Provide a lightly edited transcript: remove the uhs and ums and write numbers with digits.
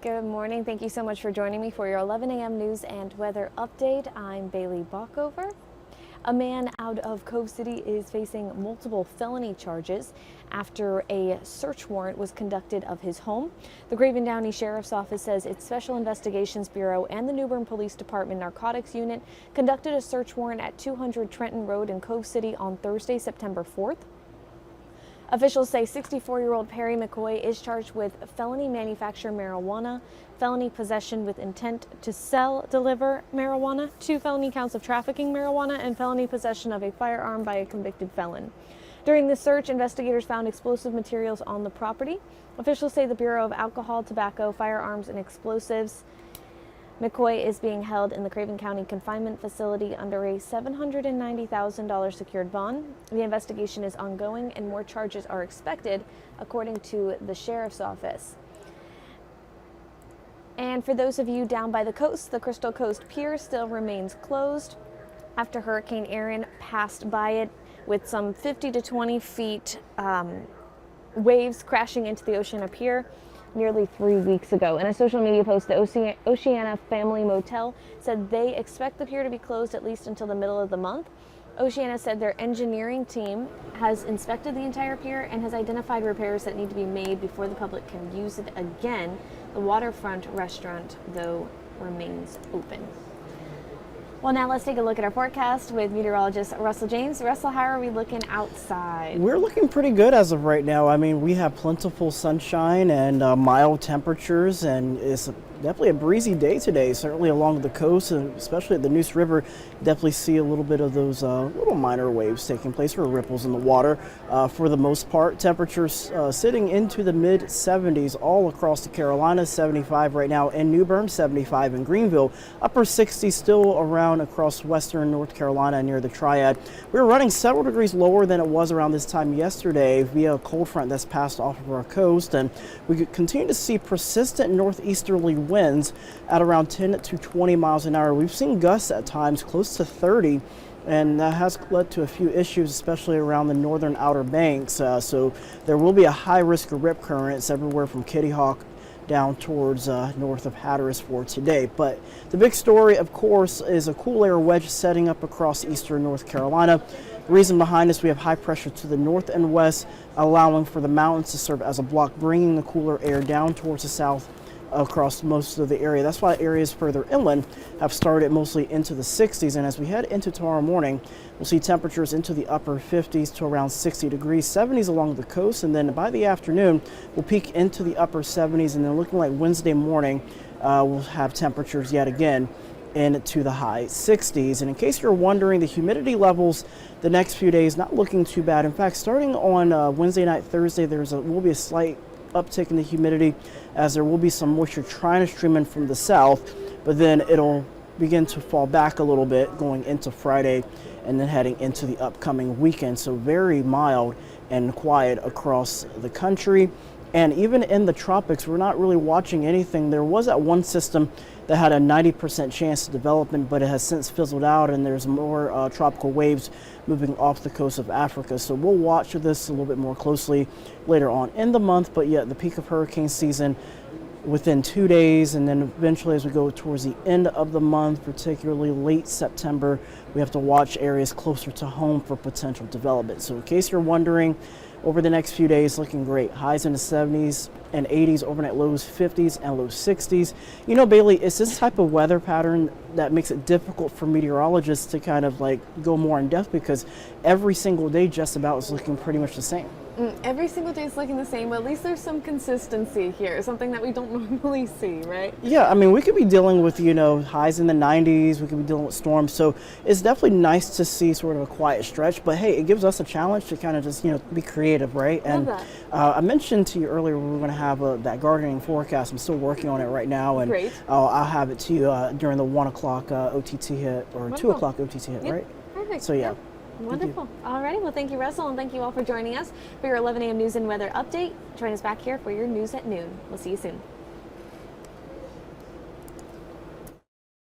Good morning. Thank you so much for joining me for your 11 a.m. news and weather update. I'm Bailey Bockover. A man out of Cove City is facing multiple felony charges after a search warrant was conducted of his home. The Craven County Sheriff's Office says its Special Investigations Bureau and the New Bern Police Department Narcotics Unit conducted a search warrant at 200 Trenton Road in Cove City on Thursday, September 4th. Officials say 64-year-old Perry McCoy is charged with felony manufacture marijuana, felony possession with intent to sell, deliver marijuana, 2 felony counts of trafficking marijuana, and felony possession of a firearm by a convicted felon. During the search, investigators found explosive materials on the property. Officials say the Bureau of Alcohol, Tobacco, Firearms, and Explosives. McCoy is being held in the Craven County Confinement Facility under a $790,000 secured bond. The investigation is ongoing and more charges are expected, according to the Sheriff's Office. And for those of you down by the coast, the Crystal Coast Pier still remains closed after Hurricane Erin passed by it with some 50 to 20 feet waves crashing into the Oceana Pier nearly 3 weeks ago. In a social media post, the Oceana Family Motel said they expect the pier to be closed at least until the middle of the month. Oceana said their engineering team has inspected the entire pier and has identified repairs that need to be made before the public can use it again. The waterfront restaurant, though, remains open. Well, now let's take a look at our forecast with meteorologist Russell James. Russell, how are we looking outside? We're looking pretty good as of right now. I mean, we have plentiful sunshine and mild temperatures, and it's definitely a breezy day today, certainly along the coast, and especially at the Neuse River. Definitely see a little bit of those little minor waves taking place, or ripples in the water. For the most part, temperatures sitting into the mid-70s all across the Carolinas, 75 right now in New Bern, 75 in Greenville, upper 60s still around across western North Carolina near the Triad. We're running several degrees lower than it was around this time yesterday via a cold front that's passed off of our coast, and we could continue to see persistent northeasterly winds at around 10 to 20 miles an hour. We've seen gusts at times close to 30, and that has led to a few issues, especially around the northern Outer Banks. So there will be a high risk of rip currents everywhere from Kitty Hawk down towards north of Hatteras for today. But the big story, of course, is a cool air wedge setting up across eastern North Carolina. The reason behind this, we have high pressure to the north and west, allowing for the mountains to serve as a block, bringing the cooler air down towards the south across most of the area. That's why areas further inland have started mostly into the 60s, and as we head into tomorrow morning, we'll see temperatures into the upper 50s to around 60 degrees, 70s along the coast, and then by the afternoon we'll peak into the upper 70s, and then looking like Wednesday morning we'll have temperatures yet again into the high 60s. And in case you're wondering, the humidity levels the next few days not looking too bad. In fact, starting on Wednesday night, Thursday, will be a slight uptick in the humidity as there will be some moisture trying to stream in from the south, but then it'll begin to fall back a little bit going into Friday and then heading into the upcoming weekend. So very mild and quiet across the country. And even in the tropics, we're not really watching anything. There was that one system that had a 90% chance of development, but it has since fizzled out, and there's more tropical waves moving off the coast of Africa. So we'll watch this a little bit more closely later on in the month, but yet the peak of hurricane season within 2 days, and then eventually as we go towards the end of the month, particularly late September, we have to watch areas closer to home for potential development. So in case you're wondering, over the next few days, looking great. Highs in the 70s and 80s, overnight lows 50s and low 60s. You know, Bailey, it's this type of weather pattern that makes it difficult for meteorologists to kind of like go more in depth, because every single day just about is looking pretty much the same. Every single day is looking the same, but at least there's some consistency here, something that we don't normally see, right? Yeah, I mean, we could be dealing with, you know, highs in the 90s, we could be dealing with storms, so it's definitely nice to see sort of a quiet stretch, but hey, it gives us a challenge to kind of just, you know, be creative, right? Love that. I mentioned to you earlier we were going to have that gardening forecast. I'm still working on it right now, and Great. I'll have it to you during the 1 o'clock OTT hit, or Wonderful. 2 o'clock OTT hit, Yep. right? Perfect. So yeah. Yep. Wonderful. All righty. Well, thank you, Russell, and thank you all for joining us for your 11 a.m. news and weather update. Join us back here for your news at noon. We'll see you soon.